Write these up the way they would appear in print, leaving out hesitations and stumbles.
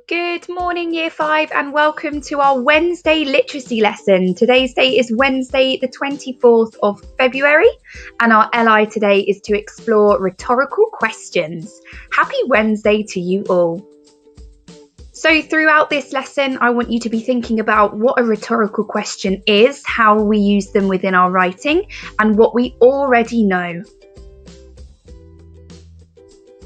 Good morning, Year 5, and welcome to our Wednesday literacy lesson. Today's date is Wednesday, the 24th of February, and our LI today is to explore rhetorical questions. Happy Wednesday to you all. So throughout this lesson, I want you to be thinking about what a rhetorical question is, how we use them within our writing, and what we already know.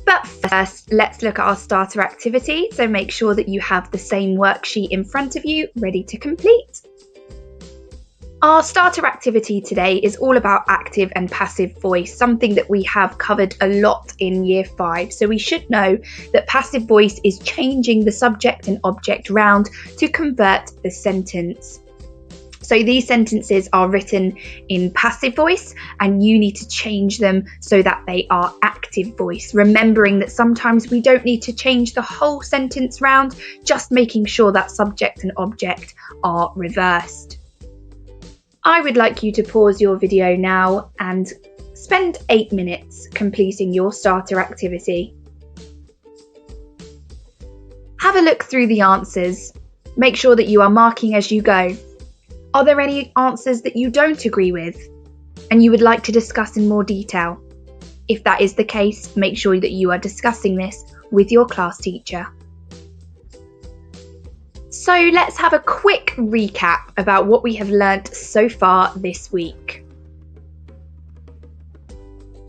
But first, let's look at our starter activity, so make sure that you have the same worksheet in front of you, ready to complete. Our starter activity today is all about active and passive voice, something that we have covered a lot in Year 5. So we should know that passive voice is changing the subject and object round to convert the sentence. So these sentences are written in passive voice and you need to change them so that they are active voice, remembering that sometimes we don't need to change the whole sentence round, just making sure that subject and object are reversed. I would like you to pause your video now and spend 8 minutes completing your starter activity. Have a look through the answers. Make sure that you are marking as you go. Are there any answers that you don't agree with and you would like to discuss in more detail? If that is the case, make sure that you are discussing this with your class teacher. So let's have a quick recap about what we have learnt so far this week.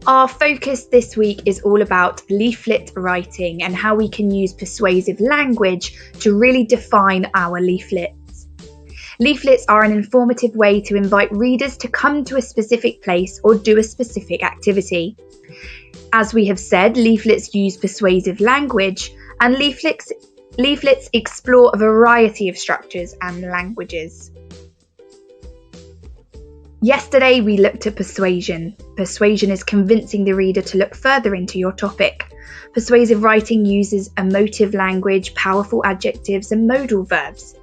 Our focus this week is all about leaflet writing and how we can use persuasive language to really define our leaflets. Leaflets are an informative way to invite readers to come to a specific place or do a specific activity. As we have said, leaflets use persuasive language, and leaflets explore a variety of structures and languages. Yesterday we looked at persuasion. Persuasion is convincing the reader to look further into your topic. Persuasive writing uses emotive language, powerful adjectives, and modal verbs.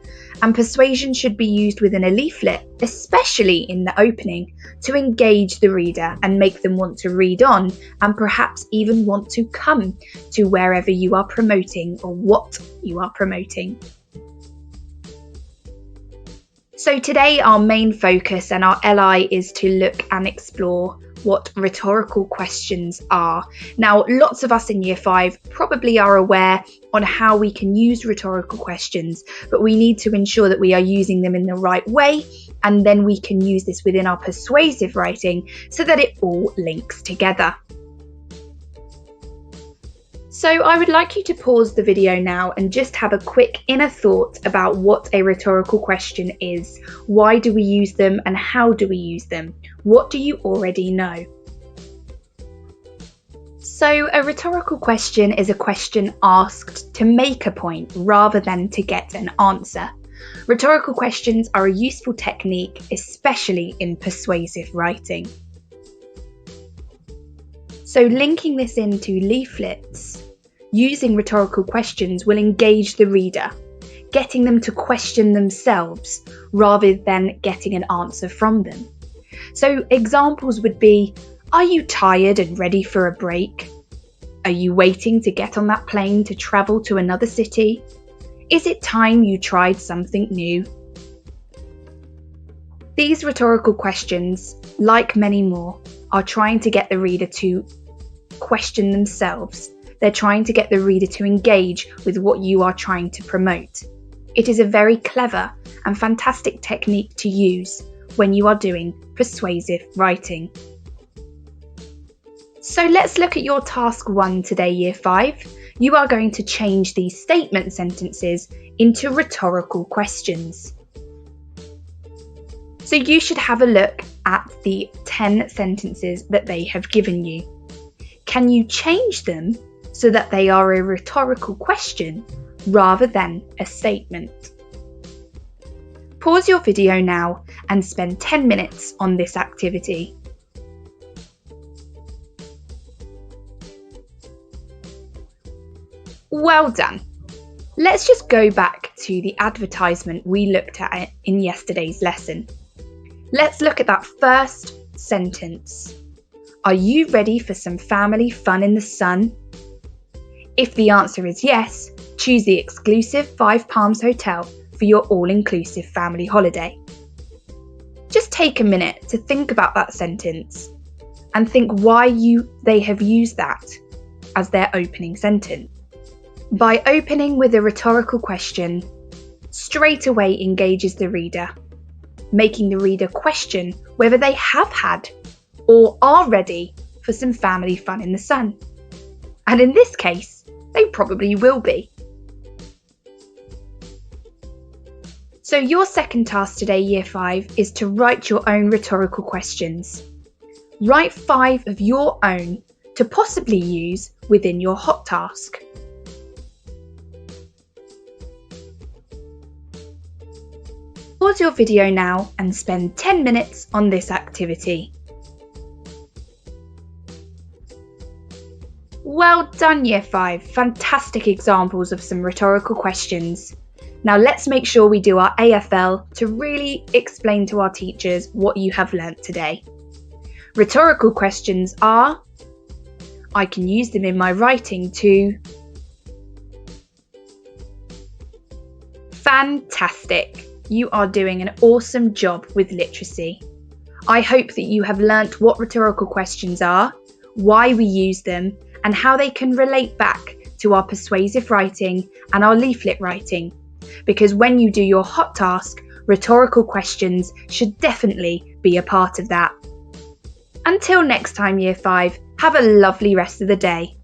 And persuasion should be used within a leaflet, especially in the opening, to engage the reader and make them want to read on and perhaps even want to come to wherever you are promoting or what you are promoting. So today our main focus and our LI is to look and explore what rhetorical questions are. Now, lots of us in Year 5 probably are aware on how we can use rhetorical questions, but we need to ensure that we are using them in the right way, and then we can use this within our persuasive writing so that it all links together. So I would like you to pause the video now and just have a quick inner thought about what a rhetorical question is. Why do we use them and how do we use them? What do you already know? So a rhetorical question is a question asked to make a point rather than to get an answer. Rhetorical questions are a useful technique, especially in persuasive writing. So linking this into leaflets, using rhetorical questions will engage the reader, getting them to question themselves rather than getting an answer from them. So examples would be, are you tired and ready for a break? Are you waiting to get on that plane to travel to another city? Is it time you tried something new? These rhetorical questions, like many more, are trying to get the reader to question themselves. They're trying to get the reader to engage with what you are trying to promote. It is a very clever and fantastic technique to use when you are doing persuasive writing. So let's look at your task 1 today, Year 5. You are going to change these statement sentences into rhetorical questions. So you should have a look at the 10 sentences that they have given you. Can you change them so that they are a rhetorical question rather than a statement? Pause your video now and spend 10 minutes on this activity. Well done. Let's just go back to the advertisement we looked at in yesterday's lesson. Let's look at that first sentence. Are you ready for some family fun in the sun? If the answer is yes, Choose the exclusive 5 Palms Hotel for your all-inclusive family holiday. Just take a minute to think about that sentence and think why they have used that as their opening sentence. By opening with a rhetorical question, straight away engages the reader, making the reader question whether they have had or are ready for some family fun in the sun. And in this case, they probably will be. So your second task today, Year 5, is to write your own rhetorical questions. Write 5 of your own to possibly use within your hot task. Pause your video now and spend 10 minutes on this activity. Well done, Year 5. Fantastic examples of some rhetorical questions. Now let's make sure we do our AFL to really explain to our teachers what you have learnt today. Rhetorical questions are: I can use them in my writing to... Fantastic! You are doing an awesome job with literacy. I hope that you have learnt what rhetorical questions are, why we use them, and how they can relate back to our persuasive writing and our leaflet writing. Because when you do your hot task, rhetorical questions should definitely be a part of that. Until next time, Year 5, have a lovely rest of the day.